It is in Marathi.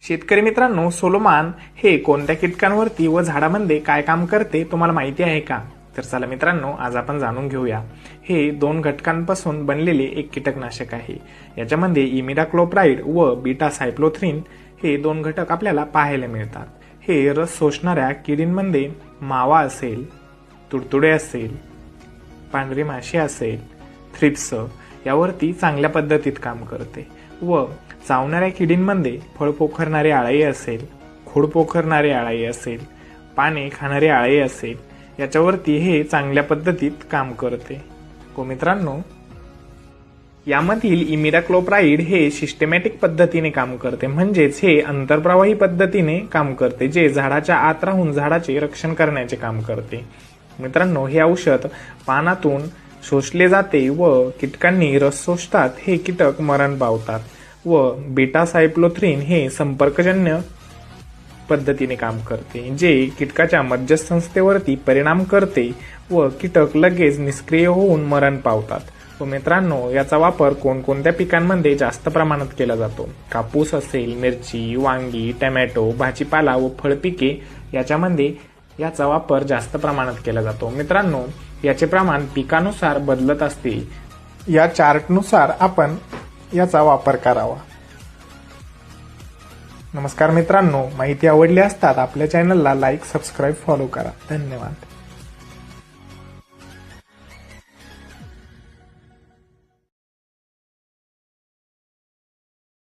शेतकरी मित्रांनो, सोलोमान हे कोणत्या कीटकांवरती व झाडामध्ये काय काम करते तुम्हाला माहिती आहे का? तर चला मित्रांनो, आज आपण जाणून घेऊया. हे 2 घटकांपासून बनलेले एक कीटकनाशक आहे. याच्यामध्ये इमिडाक्लोप्राइड व बीटा सायक्लोथ्रिन हे 2 घटक आपल्याला पाहायला मिळतात. हे रस शोषणाऱ्या किडींमध्ये मावा असेल, तुडतुडे असेल, पांढरी माशी असेल, थ्रिप्स यावरती चांगल्या पद्धतीत काम करते व चावणाऱ्या किडींमध्ये फळ पोखरणारी आळई असेल, खोड पोखरणारी आळई असेल, पाने खाणारी आळई असेल, याच्यावरती हे चांगल्या पद्धतीत काम करते. हो मित्रांनो, यामधील इमिडाक्लोप्राइड हे सिस्टमॅटिक पद्धतीने काम करते, म्हणजेच हे अंतर्प्रवाही पद्धतीने काम करते, जे झाडाच्या आत राहून झाडाचे रक्षण करण्याचे काम करते. मित्रांनो, हे औषध पानातून शोषले जाते व कीटकांनी रस शोषतात हे कीटक मरण पावतात व बीटा सायक्लोथ्रिन हे संपर्कजन्य पद्धतीने काम करते, जे कीटकाच्या मज्जासंस्थेवरती परिणाम करते व कीटक लगेच निष्क्रिय होऊन मरण पावतात. व मित्रांनो, याचा वापर कोणकोणत्या पिकांमध्ये जास्त प्रमाणात केला जातो? कापूस असेल, मिरची, वांगी, टोमॅटो, भाजीपाला व फळपिके याच्यामध्ये याचा वापर जास्त प्रमाणात केला जातो. मित्रांनो, याचे प्रमाण पिकानुसार बदलत असते. या चार्टनुसार आपण याचा वापर करावा. नमस्कार मित्रांनो, माहिती आवडली असतात आपल्या चॅनलला लाईक, सबस्क्राईब, फॉलो करा. धन्यवाद.